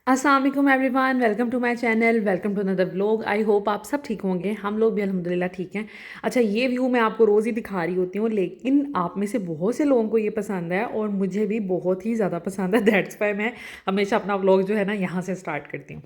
अस्सलाम वालेकुम everyone, welcome to my channel, welcome to another vlog. I hope आप सब ठीक होंगे। हम लोग भी अल्हम्दुलिल्लाह ठीक हैं। अच्छा, ये व्यू मैं आपको रोज़ ही दिखा रही होती हूँ, लेकिन आप में से बहुत से लोगों को ये पसंद है और मुझे भी बहुत ही ज़्यादा पसंद है। दैट्स वाई मैं हमेशा अपना व्लॉग जो है ना यहाँ से स्टार्ट करती हूँ।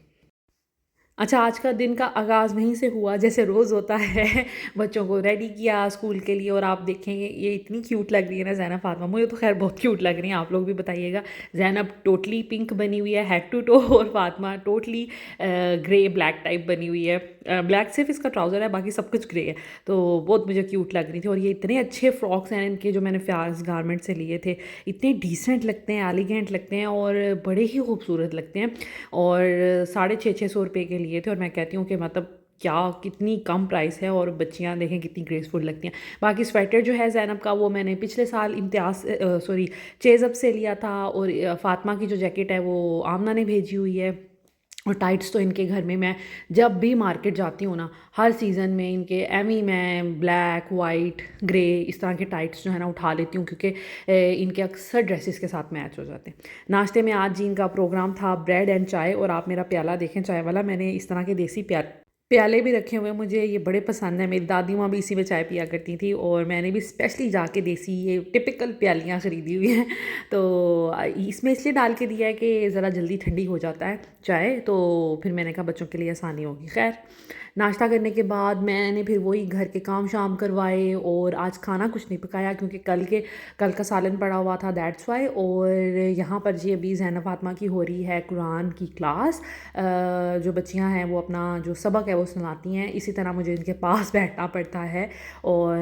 अच्छा, आज का दिन का आगाज़ वहीं से हुआ जैसे रोज़ होता है। बच्चों को रेडी किया स्कूल के लिए और आप देखेंगे ये इतनी क्यूट लग रही है ना ज़ैनब फ़ातिमा, मुझे तो ख़ैर बहुत क्यूट लग रही हैं। आप लोग भी बताइएगा। ज़ैनब टोटली पिंक बनी हुई है हेड टू टो और Fatima totally grey black type बनी हुई है। ब्लैक सिर्फ इसका ट्राउज़र है, बाकी सब कुछ ग्रे है। तो बहुत मुझे क्यूट लग रही थी और ये इतने अच्छे फ्रॉक्स हैं इनके जो मैंने फ़याज़ गारमेंट से लिए थे। इतने डिसेंट लगते हैं, एलिगेंट लगते हैं और बड़े ही खूबसूरत लगते हैं। और 650-600 रुपये के लिए थे और मैं कहती हूँ कि मतलब क्या कितनी कम प्राइस है और बच्चियाँ देखें कितनी ग्रेसफुल लगती हैं। बाकी स्वेटर जो है ज़ैनब का वो मैंने पिछले साल इम्तियाज़ सॉरी चेज़अप से लिया था और फ़ातिमा की जो जैकेट है वो आमना ने भेजी हुई है। और टाइट्स तो इनके घर में मैं जब भी मार्केट जाती हूँ ना, हर सीज़न में इनके एमी मैं ब्लैक वाइट ग्रे इस तरह के टाइट्स जो है ना उठा लेती हूँ, क्योंकि इनके अक्सर ड्रेसेस के साथ मैच हो जाते हैं। नाश्ते में आज जी इनका प्रोग्राम था ब्रेड एंड चाय, और आप मेरा प्याला देखें चाय वाला, मैंने इस तरह के देसी प्याले भी रखे हुए हैं। मुझे ये बड़े पसंद है, मेरी दादी माँ भी इसी में चाय पिया करती थी और मैंने भी स्पेशली जाके देसी ये टिपिकल प्यालियाँ ख़रीदी हुई हैं। तो इसमें इसलिए डाल के दिया है कि ज़रा जल्दी ठंडी हो जाता है चाय, तो फिर मैंने कहा बच्चों के लिए आसानी होगी। खैर, नाश्ता करने के बाद मैंने फिर वही घर के काम शाम करवाए और आज खाना कुछ नहीं पकाया क्योंकि कल का सालन पड़ा हुआ था, दैट्स वाई। और यहाँ पर जी अभी ज़ैनब फ़ातिमा की हो रही है कुरान की क्लास। जो बच्चियाँ हैं वो अपना जो सबक है वो सुनाती हैं, इसी तरह मुझे इनके पास बैठना पड़ता है और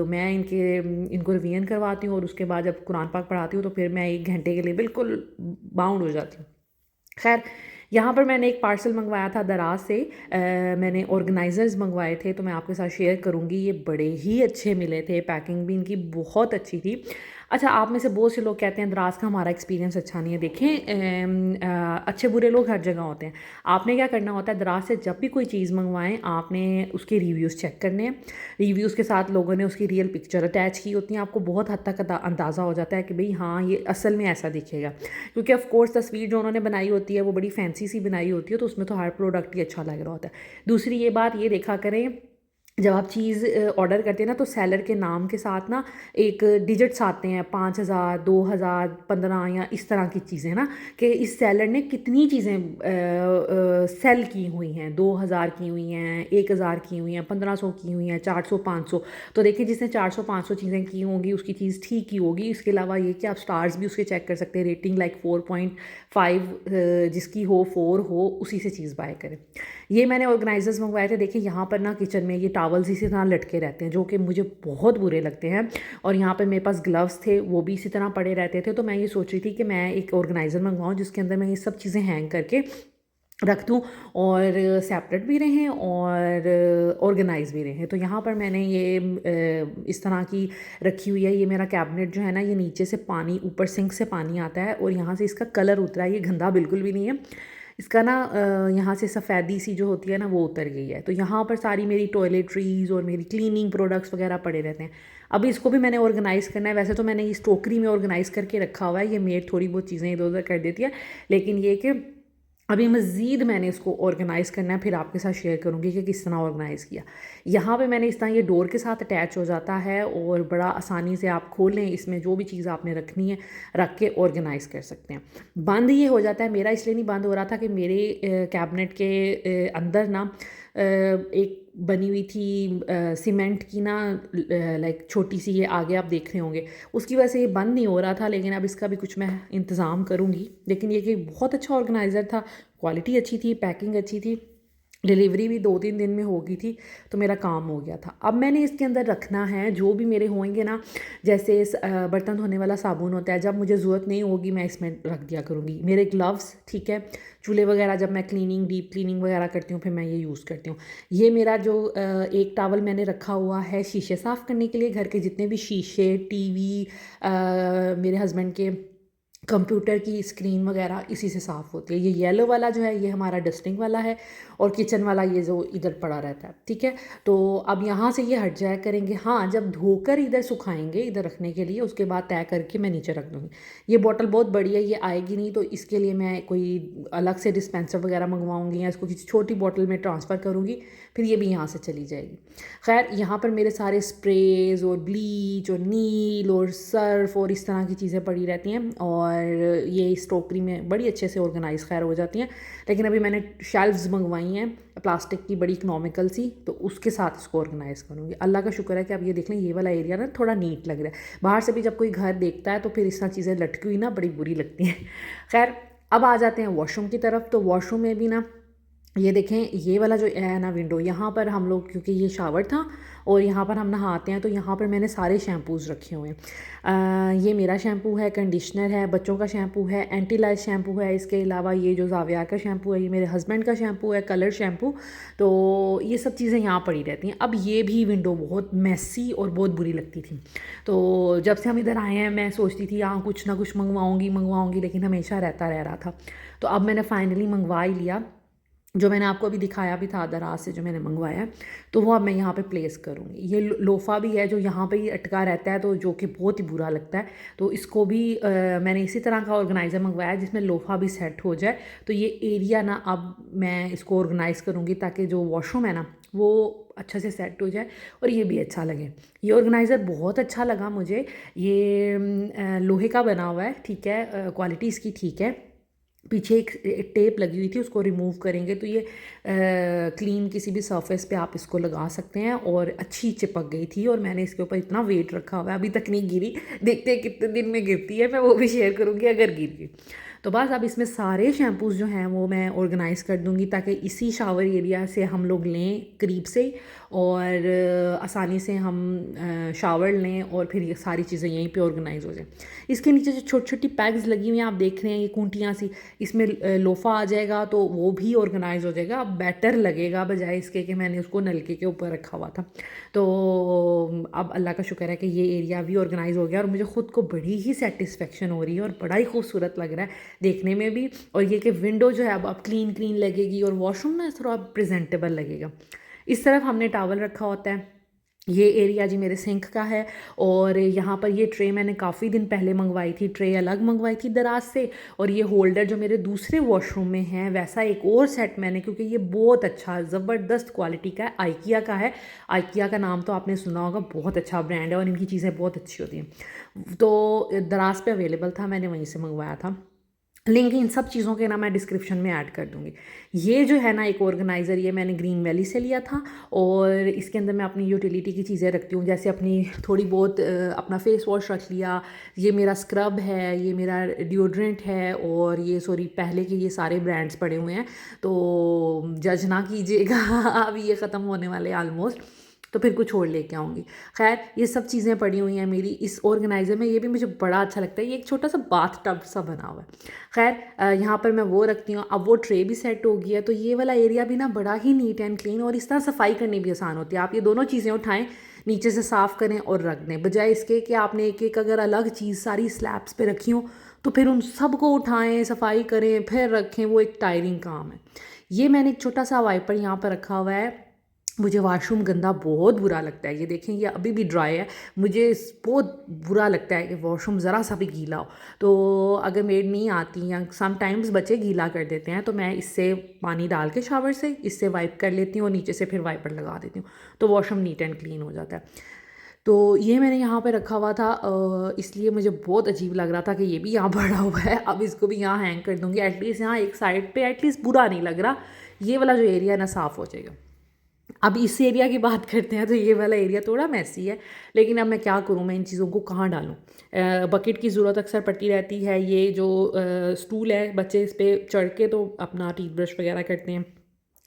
मैं इनको रिवीजन करवाती हूँ और उसके बाद जब कुरान पाक पढ़ाती हूँ तो फिर मैं 1 घंटे के लिए बिल्कुल बाउंड हो जाती हूँ। खैर, यहाँ पर मैंने एक पार्सल मंगवाया था दराज से। मैंने ऑर्गेनाइज़र्स मंगवाए थे तो मैं आपके साथ शेयर करूँगी। ये बड़े ही अच्छे मिले थे, पैकिंग भी इनकी बहुत अच्छी थी। अच्छा, आप में से बहुत से लोग कहते हैं दराज का हमारा एक्सपीरियंस अच्छा नहीं है। देखें, अच्छे बुरे लोग हर जगह होते हैं। आपने क्या करना होता है, दराज से जब भी कोई चीज़ मंगवाएं आपने उसके रिव्यूज़ चेक करने हैं। रिव्यूज़ के साथ लोगों ने उसकी रियल पिक्चर अटैच की होती हैं, आपको बहुत हद तक अंदाज़ा हो जाता है कि भाई हाँ ये असल में ऐसा दिखेगा। क्योंकि ऑफ कोर्स तस्वीर जो उन्होंने बनाई होती है वो बड़ी फैंसी सी बनाई होती है, तो उसमें तो हर प्रोडक्ट ही अच्छा लग रहा होता है। दूसरी ये बात ये देखा करें, जब आप चीज़ ऑर्डर करते हैं ना तो सेलर के नाम के साथ ना एक डिजिट्स आते हैं, 5,000 2,000 15 या इस तरह की चीज़ें ना, कि इस सेलर ने कितनी चीज़ें सेल की हुई हैं। 2,000 की हुई हैं, 1,000 की हुई हैं, 1,500 की हुई हैं, 400 500। तो देखिए जिसने 400-500 चीज़ें की होंगी उसकी चीज़ ठीक ही होगी। इसके अलावा ये कि आप स्टार्स भी उसके चेक कर सकते हैं, रेटिंग लाइक 4.5 जिसकी हो 4 हो उसी से चीज़ बाय करें। ये मैंने ऑर्गेनाइजर्स मंगवाए थे। देखिए यहाँ पर ना किचन में ये टॉवल्स इसी तरह लटके रहते हैं जो कि मुझे बहुत बुरे लगते हैं, और यहाँ पर मेरे पास ग्लव्स थे वो भी इसी तरह पड़े रहते थे। तो मैं ये सोच रही थी कि मैं एक ऑर्गेनाइज़र मंगवाऊँ जिसके अंदर मैं ये सब चीज़ें हैंग करके रख दूँ और सेपरेट भी रहें और ऑर्गेनाइज भी रहें। तो यहाँ पर मैंने ये इस तरह की रखी हुई है। ये मेरा कैबिनेट जो है ना, ये नीचे से पानी, ऊपर सिंक से पानी आता है और यहाँ से इसका कलर उतरा है। ये गंदा बिल्कुल भी नहीं है। इसका ना यहाँ से सफ़ेदी सी जो होती है ना वो उतर गई है। तो यहाँ पर सारी मेरी टॉयलेटरीज़ और मेरी क्लीनिंग प्रोडक्ट्स वगैरह पड़े रहते हैं। अभी इसको भी मैंने ऑर्गेनाइज़ करना है। वैसे तो मैंने इस टोकरी में ऑर्गेनाइज़ करके रखा हुआ है, ये मेड थोड़ी बहुत चीज़ें इधर उधर कर देती है, लेकिन ये कि अभी मज़ीद मैंने इसको ऑर्गेनाइज़ करना है, फिर आपके साथ शेयर करूँगी कि किस तरह ऑर्गेनाइज़ किया। यहाँ पे मैंने इस तरह ये डोर के साथ अटैच हो जाता है और बड़ा आसानी से आप खोल लें, इसमें जो भी चीज़ आपने रखनी है रख के ऑर्गेनाइज़ कर सकते हैं। बंद ये हो जाता है, मेरा इसलिए नहीं बंद हो रहा था कि मेरे कैबिनेट के अंदर ना एक बनी हुई थी सीमेंट की ना, लाइक छोटी सी, ये आगे आप देख रहे होंगे, उसकी वजह से ये बंद नहीं हो रहा था। लेकिन अब इसका भी कुछ मैं इंतज़ाम करूँगी। लेकिन ये कि बहुत अच्छा ऑर्गेनाइज़र था, क्वालिटी अच्छी थी, पैकिंग अच्छी थी, डिलीवरी भी 2-3 दिन में हो गई थी, तो मेरा काम हो गया था। अब मैंने इसके अंदर रखना है जो भी मेरे होंगे ना, जैसे बर्तन धोने वाला साबुन होता है, जब मुझे ज़रूरत नहीं होगी मैं इसमें रख दिया करूँगी। मेरे ग्लव्स, ठीक है, चूल्हे वगैरह जब मैं क्लीनिंग, डीप क्लीनिंग वगैरह करती हूँ फिर मैं ये यूज़ करती हूँ। ये मेरा जो एक टॉवल मैंने रखा हुआ है शीशे साफ़ करने के लिए, घर के जितने भी शीशे, टीवी, मेरे हस्बैंड के कंप्यूटर की स्क्रीन वगैरह इसी से साफ़ होती है। ये येलो वाला जो है ये हमारा डस्टिंग वाला है, और किचन वाला ये जो इधर पड़ा रहता है, ठीक है। तो अब यहाँ से ये हट जाया करेंगे। हाँ, जब धोकर इधर सुखाएंगे इधर रखने के लिए, उसके बाद तय करके मैं नीचे रख दूँगी। ये बॉटल बहुत बड़ी है, ये आएगी नहीं, तो इसके लिए मैं कोई अलग से डिस्पेंसर वगैरह मंगवाऊँगी या इसको किसी छोटी बॉटल में ट्रांसफ़र करूँगी, फिर ये भी यहाँ से चली जाएगी। खैर, यहाँ पर मेरे सारे स्प्रेज़ और ब्लीच और नील और सर्फ़ और इस तरह की चीज़ें पड़ी रहती हैं, और ये इस टोकरी में बड़ी अच्छे से ऑर्गेनाइज़ खैर हो जाती हैं। लेकिन अभी मैंने शेल्व्स मंगवाई हैं प्लास्टिक की, बड़ी इकनॉमिकल सी, तो उसके साथ इसको ऑर्गेनाइज़ करूँगी। अल्लाह का शुक्र है कि अब ये देख लें, ये वाला एरिया ना थोड़ा नीट लग रहा है। बाहर से भी जब कोई घर देखता है तो फिर इस तरह चीज़ें लटकी हुई ना बड़ी बुरी लगती हैं। खैर, अब आ जाते हैं वॉशरूम की तरफ। तो वॉशरूम में भी ना ये देखें, ये वाला जो है ना विंडो, यहाँ पर हम लोग, क्योंकि ये शावर था और यहाँ पर हम नहाते हैं, तो यहाँ पर मैंने सारे शैम्पूज़ रखे हुए हैं। ये मेरा शैम्पू है, कंडीशनर है, बच्चों का शैम्पू है, एंटी लाइज शैम्पू है, इसके अलावा ये जो ज़ाविया का शैम्पू है, ये मेरे हस्बैंड का शैम्पू है, कलर शैम्पू। तो ये सब चीज़ें यहाँ पड़ी रहती हैं। अब ये भी विंडो बहुत मैसी और बहुत बुरी लगती थी। तो जब से हम इधर आए हैं मैं सोचती थी यहाँ कुछ ना कुछ मंगवाऊँगी, लेकिन हमेशा रहता रह रहा था। तो अब मैंने फाइनली मंगवा ही लिया, जो मैंने आपको अभी दिखाया भी था दराज से जो मैंने मंगवाया है, तो वो अब मैं यहाँ पे प्लेस करूँगी। ये लोफ़ा भी है जो यहाँ पे ही अटका रहता है, तो जो कि बहुत ही बुरा लगता है। तो इसको भी मैंने इसी तरह का ऑर्गेनाइज़र मंगवाया है जिसमें लोफ़ा भी सेट हो जाए। तो ये एरिया ना अब मैं इसको ऑर्गेनाइज़ करूँगी ताकि जो वॉशरूम है ना वो अच्छा से सेट हो जाए और ये भी अच्छा लगे। ये ऑर्गेनाइज़र बहुत अच्छा लगा मुझे। ये लोहे का बना हुआ है, ठीक है, क्वालिटी इसकी ठीक है। पीछे एक टेप लगी हुई थी, उसको रिमूव करेंगे तो ये क्लीन किसी भी सरफेस पे आप इसको लगा सकते हैं, और अच्छी चिपक गई थी। और मैंने इसके ऊपर इतना वेट रखा हुआ है, अभी तक नहीं गिरी, देखते हैं कितने दिन में गिरती है, मैं वो भी शेयर करूँगी अगर गिर गई। तो बस अब इसमें सारे शैम्पूज़ जो हैं वो मैं ऑर्गेनाइज़ कर दूँगी ताकि इसी शावर एरिया से हम लोग लें करीब से, और आसानी से हम शावर लें और फिर ये सारी चीज़ें यहीं पे ऑर्गेनाइज़ हो जाएं। इसके नीचे जो छोटी छोटी पैग्स लगी हुई हैं आप देख रहे हैं, ये कूंटियाँ सी, इसमें लोफ़ा आ जाएगा तो वो भी ऑर्गेनाइज़ हो जाएगा। अब बेटर लगेगा बजाय इसके कि मैंने उसको नलके के ऊपर रखा हुआ था। तो अब अल्लाह का शुक्र है कि ये एरिया भी ऑर्गेनाइज़ हो गया, और मुझे ख़ुद को बड़ी ही सेटिस्फेक्शन हो रही है और बड़ा ही खूबसूरत लग रहा है देखने में भी। और ये कि विंडो जो है अब क्लीन क्लीन लगेगी, और वॉशरूम ना थोड़ा प्रेजेंटेबल लगेगा। इस तरफ हमने टॉवल रखा होता है। ये एरिया जी मेरे सिंक का है, और यहाँ पर ये ट्रे मैंने काफ़ी दिन पहले मंगवाई थी, ट्रे अलग मंगवाई थी दराज से। और ये होल्डर जो मेरे दूसरे वॉशरूम में है वैसा एक और सेट मैंने, क्योंकि ये बहुत अच्छा ज़बरदस्त क्वालिटी का है, आइकिया का है। आइकिया का नाम तो आपने सुना होगा, बहुत अच्छा ब्रांड है और इनकी चीज़ें बहुत अच्छी होती हैं। तो दराज पे अवेलेबल था, मैंने वहीं से मंगवाया था। लिंक इन सब चीज़ों के ना मैं डिस्क्रिप्शन में ऐड कर दूँगी। ये जो है ना एक ऑर्गेनाइज़र, ये मैंने ग्रीन वैली से लिया था, और इसके अंदर मैं अपनी यूटिलिटी की चीज़ें रखती हूँ, जैसे अपनी थोड़ी बहुत अपना फेस वॉश रख लिया, ये मेरा स्क्रब है, ये मेरा डिओड्रेंट है, और ये सॉरी पहले के ये सारे ब्रांड्स पड़े हुए हैं, तो जज ना कीजिएगा अब ये ख़त्म होने वाले आलमोस्ट, तो फिर कुछ और लेके आऊँगी। खैर, ये सब चीज़ें पड़ी हुई हैं मेरी इस ऑर्गेनाइज़र में। ये भी मुझे बड़ा अच्छा लगता है, ये एक छोटा सा बाथ टब सा बना हुआ है। खैर, यहाँ पर मैं वो रखती हूँ। अब वो ट्रे भी सेट हो गया, तो ये वाला एरिया भी ना बड़ा ही नीट एंड क्लीन, और इस तरह सफाई करनी भी आसान होती है। आप ये दोनों चीज़ें उठाएं, नीचे से साफ़ करें और रख दें, बजाय इसके कि आपने एक एक अगर अलग चीज़ सारी स्लैब्स पे रखी हो तो फिर उन सब को उठाएं, सफाई करें, फिर रखें, वो एक टायरिंग काम है। ये मैंने एक छोटा सा वाइपर यहाँ पर रखा हुआ है। मुझे वाशरूम गंदा बहुत बुरा लगता है, ये देखें ये अभी भी ड्राई है। मुझे बहुत बुरा लगता है कि वॉशरूम ज़रा सा भी गीला हो, तो अगर मेड नहीं आती या समटाइम्स बच्चे गीला कर देते हैं, तो मैं इससे पानी डाल के शावर से इससे वाइप कर लेती हूँ और नीचे से फिर वाइपर लगा देती हूँ, तो वॉशरूम नीट एंड क्लीन हो जाता है। तो ये मैंने यहाँ पे रखा हुआ था, इसलिए मुझे बहुत अजीब लग रहा था कि ये भी यहाँ पड़ा हुआ है। अब इसको भी यहाँ हैंग कर दूँगी, एटलीस्ट यहाँ एक साइड पे एटलीस्ट बुरा नहीं लग रहा। ये वाला जो एरिया ना साफ़ हो जाएगा। अब इस एरिया की बात करते हैं, तो ये वाला एरिया थोड़ा मैसी है, लेकिन अब मैं क्या करूँ, मैं इन चीज़ों को कहाँ डालूँ। बकेट की ज़रूरत अक्सर पड़ती रहती है। ये जो स्टूल है, बच्चे इस पर चढ़ के तो अपना टीथ ब्रश वगैरह करते हैं,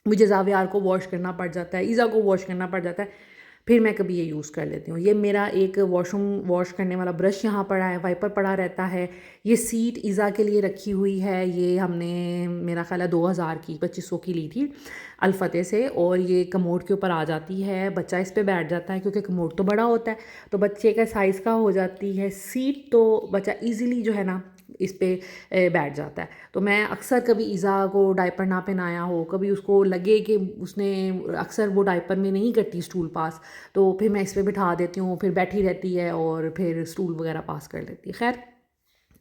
मुझे ज़ावियार को वॉश करना पड़ जाता है, ईज़ा को वॉश करना पड़ जाता है, फिर मैं कभी ये यूज़ कर लेती हूँ। ये मेरा एक वॉशरूम वॉश करने वाला ब्रश यहाँ पड़ा है, वाइपर पड़ा रहता है। ये सीट ईज़ा के लिए रखी हुई है, ये हमने मेरा ख्याल है 2000 की 2500 की ली थी अलफते से, और ये कमोड के ऊपर आ जाती है, बच्चा इस पे बैठ जाता है क्योंकि कमोड तो बड़ा होता है, तो बच्चे का साइज़ का हो जाती है सीट, तो बच्चा ईज़िली जो है ना इस पे बैठ जाता है। तो मैं अक्सर कभी ईज़ा को डायपर ना पहनाया हो, कभी उसको लगे कि उसने अक्सर वो डायपर में नहीं करती स्टूल पास, तो फिर मैं इस पे बिठा देती हूँ, फिर बैठी रहती है और फिर स्टूल वगैरह पास कर लेती है। खैर,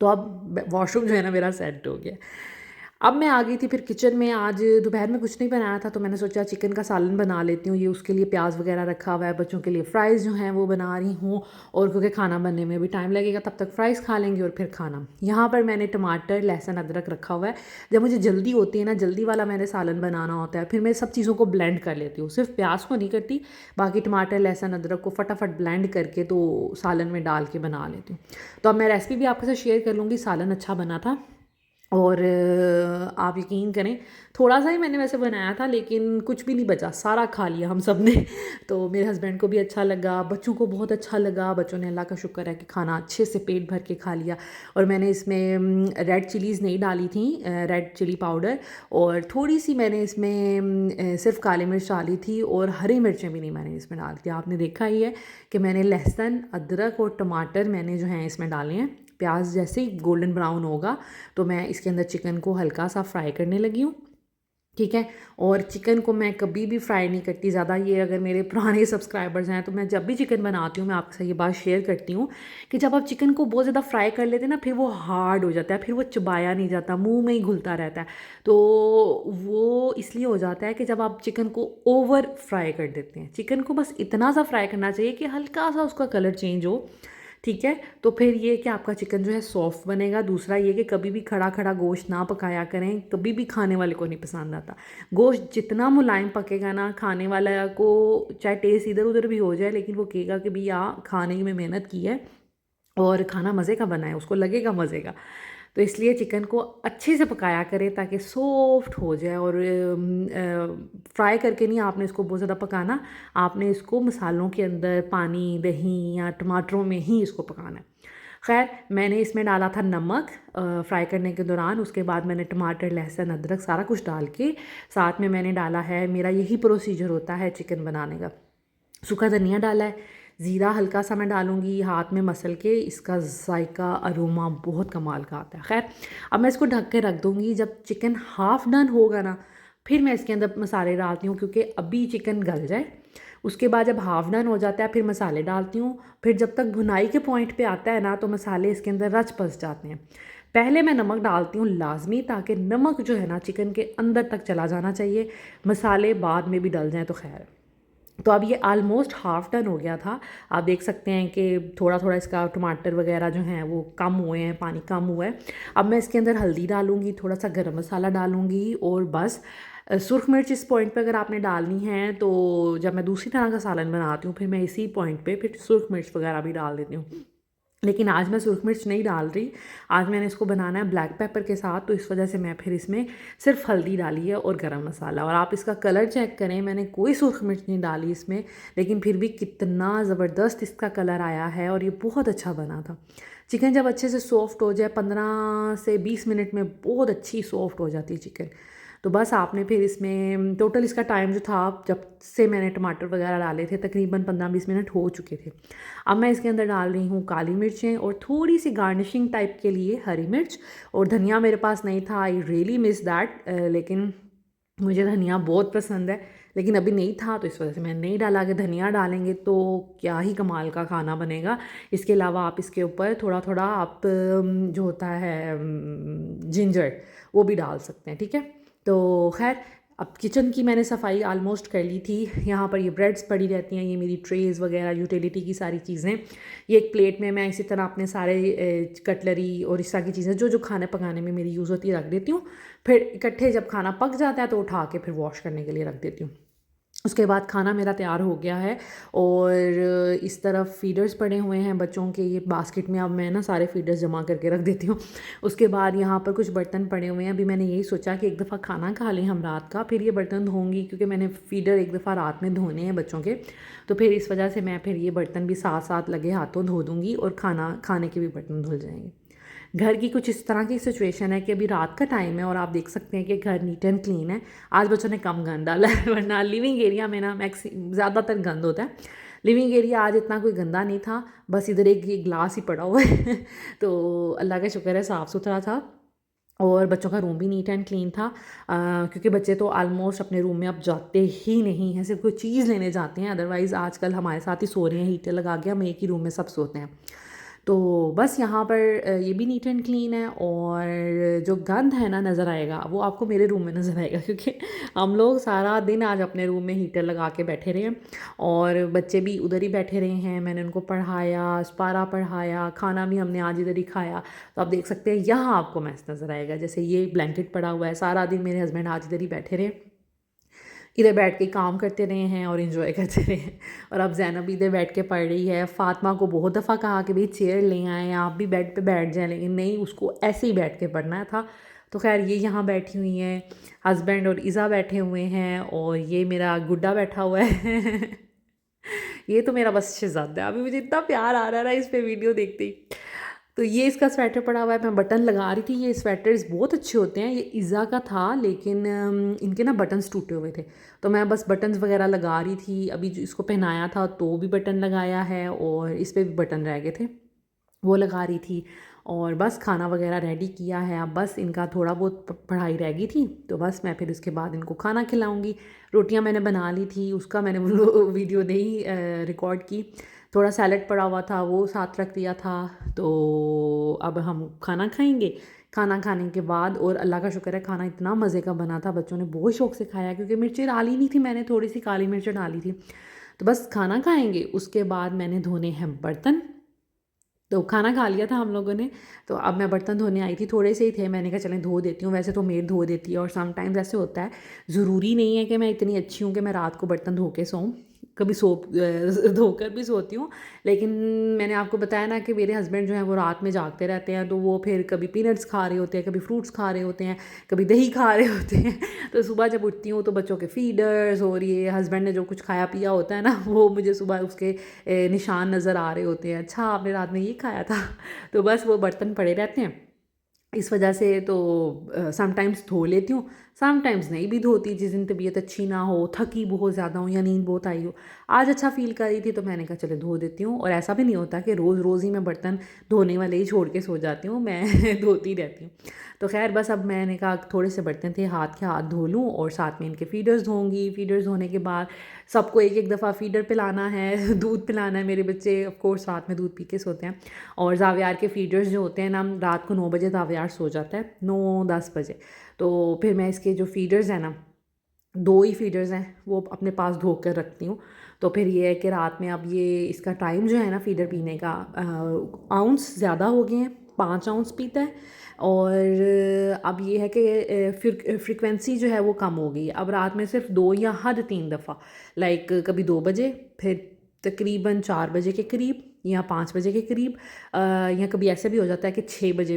तो अब वॉशरूम जो है ना मेरा सेट हो गया। अब मैं आ गई थी फिर किचन में। आज दोपहर में कुछ नहीं बनाया था, तो मैंने सोचा चिकन का सालन बना लेती हूँ। ये उसके लिए प्याज वगैरह रखा हुआ है, बच्चों के लिए फ़्राइज़ जो हैं वो बना रही हूँ, और क्योंकि खाना बनने में भी टाइम लगेगा, तब तक फ़्राइज़ खा लेंगे और फिर खाना। यहाँ पर मैंने टमाटर, लहसुन, अदरक रखा हुआ है। जब मुझे जल्दी होती है ना, जल्दी वाला मैंने सालन बनाना होता है, फिर मैं सब चीज़ों को ब्लेंड कर लेती हूँ। सिर्फ प्याज को नहीं करती, बाकी टमाटर, लहसुन, अदरक को फटाफट ब्लेंड करके तो सालन में डाल के बना लेती हूँ। तो अब मैं रेसिपी भी आपके साथ शेयर कर लूँगी। सालन अच्छा बना था, और आप यकीन करें, थोड़ा सा ही मैंने वैसे बनाया था, लेकिन कुछ भी नहीं बचा, सारा खा लिया हम सब ने। तो मेरे हस्बैंड को भी अच्छा लगा, बच्चों को बहुत अच्छा लगा। बच्चों ने, अल्लाह का शुक्र है कि खाना अच्छे से पेट भर के खा लिया। और मैंने इसमें रेड चिलीज़ नहीं डाली थी, रेड चिली पाउडर, और थोड़ी सी मैंने इसमें सिर्फ काली मिर्च डाली थी, और हरी मिर्चें भी नहीं मैंने इसमें डाल दी। आपने देखा ही है कि मैंने लहसुन, अदरक और टमाटर मैंने जो हैं इसमें डाले हैं। प्याज जैसे ही गोल्डन ब्राउन होगा तो मैं इसके अंदर चिकन को हल्का सा फ्राई करने लगी हूँ, ठीक है। और चिकन को मैं कभी भी फ्राई नहीं करती ज़्यादा। ये अगर मेरे पुराने सब्सक्राइबर्स हैं तो मैं जब भी चिकन बनाती हूँ मैं आपके साथ ये बात शेयर करती हूँ कि जब आप चिकन को बहुत ज़्यादा फ्राई कर लेते हैं ना, फिर वो हार्ड हो जाता है, फिर वो चबाया नहीं जाता, मुंह में ही घुलता रहता है। तो वो इसलिए हो जाता है कि जब आप चिकन को ओवर फ्राई कर देते हैं। चिकन को बस इतना सा फ्राई करना चाहिए कि हल्का सा उसका कलर चेंज हो, ठीक है। तो फिर ये कि आपका चिकन जो है सॉफ्ट बनेगा। दूसरा ये कि कभी भी खड़ा खड़ा गोश्त ना पकाया करें, कभी भी खाने वाले को नहीं पसंद आता। गोश्त जितना मुलायम पकेगा ना, खाने वाला को चाहे टेस्ट इधर उधर भी हो जाए, लेकिन वो कहेगा कि भैया खाने में मेहनत की है और खाना मज़े का बना है, उसको लगेगा मज़े का। तो इसलिए चिकन को अच्छे से पकाया करें ताकि सॉफ्ट हो जाए। और फ्राई करके नहीं आपने इसको बहुत ज़्यादा पकाना, आपने इसको मसालों के अंदर पानी, दही या टमाटरों में ही इसको पकाना है। खैर, मैंने इसमें डाला था नमक फ्राई करने के दौरान। उसके बाद मैंने टमाटर, लहसुन, अदरक सारा कुछ डाल के साथ में मैंने डाला है, मेरा यही प्रोसीजर होता है चिकन बनाने का, सूखा धनिया डाला है, ज़ीरा हल्का सा मैं डालूँगी हाथ में मसल के, इसका जायका अरोमा बहुत कमाल का आता है। खैर, अब मैं इसको ढक के रख दूँगी। जब चिकन हाफ़ डन होगा ना, फिर मैं इसके अंदर मसाले डालती हूँ, क्योंकि अभी चिकन गल जाए। उसके बाद जब हाफ़ डन हो जाता है फिर मसाले डालती हूँ। फिर जब तक भुनाई के पॉइंट पे आता है ना, तो मसाले इसके अंदर रच बस जाते हैं। पहले मैं नमक डालती हूँ लाजमी, ताकि नमक जो है ना चिकन के अंदर तक चला जाना चाहिए, मसाले बाद में भी डल जाएँ तो खैर। तो अब ये आलमोस्ट हाफ़ डन हो गया था। आप देख सकते हैं कि थोड़ा थोड़ा इसका टमाटर वगैरह जो हैं वो कम हुए हैं, पानी कम हुआ है। अब मैं इसके अंदर हल्दी डालूँगी, थोड़ा सा गरम मसाला डालूँगी, और बस सुरख मिर्च इस पॉइंट पे अगर आपने डालनी है तो जब मैं दूसरी तरह का सालन बनाती हूँ फिर मैं इसी पॉइंट पे फिर सुरख मिर्च वगैरह भी डाल देती हूँ। लेकिन आज मैं सुरख मिर्च नहीं डाल रही, आज मैंने इसको बनाना है ब्लैक पेपर के साथ, तो इस वजह से मैं फिर इसमें सिर्फ हल्दी डाली है और गरम मसाला। और आप इसका कलर चेक करें, मैंने कोई सुरख मिर्च नहीं डाली इसमें, लेकिन फिर भी कितना ज़बरदस्त इसका कलर आया है और ये बहुत अच्छा बना था। चिकन जब अच्छे से सॉफ्ट हो जाए, 15 से 20 मिनट में बहुत अच्छी सॉफ्ट हो जाती है चिकन। तो बस आपने फिर इसमें टोटल इसका टाइम जो था, जब से मैंने टमाटर वगैरह डाले थे, तकरीबन 15-20 मिनट हो चुके थे। अब मैं इसके अंदर डाल रही हूँ काली मिर्चें और थोड़ी सी गार्निशिंग टाइप के लिए हरी मिर्च, और धनिया मेरे पास नहीं था, आई रियली मिस दैट, लेकिन मुझे धनिया बहुत पसंद है, लेकिन अभी नहीं था तो इस वजह से मैंने नहीं डाला। कि धनिया डालेंगे तो क्या ही कमाल का खाना बनेगा। इसके अलावा आप इसके ऊपर थोड़ा थोड़ा आप जो होता है जिंजर, वो भी डाल सकते हैं, ठीक है। तो खैर, अब किचन की मैंने सफाई आलमोस्ट कर ली थी। यहाँ पर ये ब्रेड्स पड़ी रहती हैं, ये मेरी ट्रेज़ वगैरह यूटिलिटी की सारी चीज़ें, ये एक प्लेट में मैं इसी तरह अपने सारे कटलरी और इस तरह की चीज़ें जो जो खाने पकाने में मेरी यूज़ होती है रख देती हूँ। फिर इकट्ठे जब खाना पक जाता है तो उठा के फिर वॉश करने के लिए रख देती हूँ। उसके बाद खाना मेरा तैयार हो गया है, और इस तरफ फीडर्स पड़े हुए हैं बच्चों के, ये बास्केट में अब मैं ना सारे फीडर्स जमा करके रख देती हूँ। उसके बाद यहाँ पर कुछ बर्तन पड़े हुए हैं। अभी मैंने यही सोचा कि एक दफ़ा खाना खा लें हम रात का, फिर ये बर्तन धोऊंगी, क्योंकि मैंने फीडर एक दफ़ा रात में धोने हैं बच्चों के, तो फिर इस वजह से मैं फिर ये बर्तन भी साथ साथ लगे हाथों धो दूँगी, और खाना खाने के भी बर्तन धुल जाएंगे। घर की कुछ इस तरह की सिचुएशन है कि अभी रात का टाइम है और आप देख सकते हैं कि घर नीट एंड क्लीन है। आज बच्चों ने कम गंद डाला है, वरना लिविंग एरिया में ना मैक्स ज़्यादातर गंद होता है, लिविंग एरिया आज इतना कोई गंदा नहीं था, बस इधर एक ये ग्लास ही पड़ा हुआ है तो अल्लाह का शुक्र है साफ़ सुथरा था। और बच्चों का रूम भी नीट एंड क्लीन था, क्योंकि बच्चे तो ऑलमोस्ट अपने रूम में अब जाते ही नहीं हैं, सिर्फ कोई चीज़ लेने जाते हैं, अदरवाइज़ आजकल हमारे साथ ही सो रहे हैं, हीटर लगा के हम एक ही रूम में सब सोते हैं। तो बस यहाँ पर ये भी नीट एंड क्लीन है, और जो गंद है ना नज़र आएगा वो आपको मेरे रूम में नज़र आएगा, क्योंकि हम लोग सारा दिन आज अपने रूम में हीटर लगा के बैठे रहे हैं, और बच्चे भी उधर ही बैठे रहे हैं। मैंने उनको पढ़ाया, स्पारा पढ़ाया, खाना भी हमने आज इधर ही खाया। तो आप देख सकते हैं यहाँ आपको मैस नज़र आएगा, जैसे ये ब्लैंकेट पड़ा हुआ है, सारा दिन मेरे हस्बैंड आज इधर ही बैठे रहे, इधर बैठ के काम करते रहे हैं और इन्जॉय करते रहे हैं। और अब ज़ैनब इधर बैठ के पढ़ रही है। फ़ातिमा को बहुत दफ़ा कहा कि भाई चेयर ले आएँ, आप भी बेड पे बैठ जाएँ, लेकिन नहीं, उसको ऐसे ही बैठ के पढ़ना था। तो खैर ये यहाँ बैठी हुई हैं, हस्बैंड और इज़ा बैठे हुए हैं, और ये मेरा गुड्डा बैठा हुआ है ये तो मेरा बस शहज़ादा है, अभी मुझे इतना प्यार आ रहा है ना इस पे वीडियो देखते ही। तो ये इसका स्वेटर पड़ा हुआ है, मैं बटन लगा रही थी। ये स्वेटर्स बहुत अच्छे होते हैं, ये इज़ा का था, लेकिन इनके ना बटन्स टूटे हुए थे, तो मैं बस बटन्स वगैरह लगा रही थी। अभी जो इसको पहनाया था तो भी बटन लगाया है, और इस पर भी बटन रह गए थे, वो लगा रही थी। और बस खाना वगैरह रेडी किया है, अब बस इनका थोड़ा बहुत पढ़ाई रह गई थी, तो बस मैं फिर उसके बाद इनको खाना खिलाऊंगी। रोटियां मैंने बना ली थी, उसका मैंने वीडियो नहीं रिकॉर्ड की। थोड़ा सैलड पड़ा हुआ था, वो साथ रख दिया था। तो अब हम खाना खाएंगे। खाना खाने के बाद, और अल्लाह का शुक्र है खाना इतना मज़े का बना था, बच्चों ने बहुत शौक से खाया, क्योंकि मिर्ची डाली नहीं थी मैंने, थोड़ी सी काली मिर्च डाली थी। तो बस खाना खाएंगे, उसके बाद मैंने धोने हैं बर्तन। तो खाना खा लिया था हम लोगों ने, तो अब मैं बर्तन धोने आई थी, थोड़े से ही थे, मैंने कहा चलें धो देती हूँ। वैसे तो मेड धो देती है, और समटाइम्स ऐसे होता है, ज़रूरी नहीं है कि मैं इतनी अच्छी हूँ कि मैं रात को बर्तन धो के सोऊं, कभी धोकर भी सोती हूँ। लेकिन मैंने आपको बताया ना कि मेरे हस्बैंड जो हैं वो रात में जागते रहते हैं, तो वो फिर कभी पीनट्स खा रहे होते हैं, कभी फ्रूट्स खा रहे होते हैं, कभी दही खा रहे होते हैं तो सुबह जब उठती हूँ तो बच्चों के फीडर्स और ये हस्बैंड ने जो कुछ खाया पिया होता है ना, वो मुझे सुबह उसके निशान नज़र आ रहे होते हैं, अच्छा आपने रात में ये खाया था तो बस वो बर्तन पड़े रहते हैं, इस वजह से तो समटाइम्स धो लेती हूँ, समटाइम्स नहीं भी धोती, जिस दिन तबीयत अच्छी ना हो, थकी बहुत ज़्यादा हूँ, या नींद बहुत आई हो। आज अच्छा फील कर रही थी तो मैंने कहा चलो धो देती हूँ। और ऐसा भी नहीं होता कि रोज़ रोज़ ही मैं बर्तन धोने वाले ही छोड़ के सो जाती हूँ, मैं धोती रहती हूँ। तो खैर बस अब मैंने कहा थोड़े से बर्तन थे, हाथ के हाथ धो लूँ, और साथ में इनके फीडर्स धोऊँगी। फीडर्स धोने के बाद सबको एक एक दफ़ा फीडर पिलाना है दूध पिलाना है। मेरे बच्चे ऑफ कोर्स रात में दूध पी के सोते हैं, और जावियार के फीडर्स जो होते हैं ना, रात को 9 बजे जावियार सो जाता है, 9-10 बजे। तो फिर मैं इसके जो फीडर्स हैं ना, 2 ही फीडर्स हैं, वो अपने पास धो कर रखती हूँ। तो फिर ये है कि रात में अब ये इसका टाइम जो है ना फीडर पीने का, आउंस ज़्यादा हो गए हैं, 5 आउंस पीता है। और अब ये है कि फिर फ्रीक्वेंसी जो है वो कम हो गई है, अब रात में सिर्फ 2 या हद 3 दफ़ा, लाइक कभी 2 बजे, फिर तकरीबन 4 बजे के करीब, या 5 बजे के करीब, या कभी ऐसे भी हो जाता है कि 6 बजे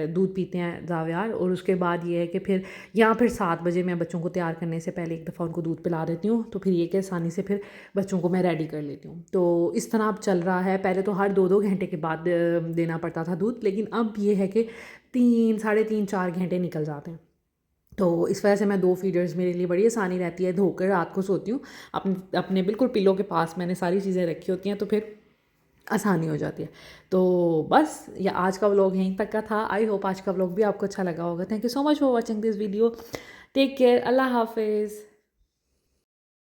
दूध पीते हैं जावियार। और उसके बाद ये है कि फिर, या फिर 7 बजे मैं बच्चों को तैयार करने से पहले एक दफ़ा उनको दूध पिला देती हूँ, तो फिर ये कि आसानी से फिर बच्चों को मैं रेडी कर लेती हूँ। तो इस तरह अब चल रहा है। पहले तो हर 2-2 घंटे के बाद देना पड़ता था दूध, लेकिन अब ये है कि 3, साढ़े 3-4 घंटे निकल जाते हैं। तो इस वजह से मैं 2 फीडर्स, मेरे लिए बड़ी आसानी रहती है, धोकर रात को सोती हूँ। अपने अपने बिल्कुल पिलो के पास मैंने सारी चीज़ें रखी होती हैं, तो फिर आसानी हो जाती है। तो बस ये आज का व्लॉग यहीं तक का था। आई होप आज का व्लॉग भी आपको अच्छा लगा होगा। Thank you so much for watching this video. Take care, अल्लाह हाफिज़।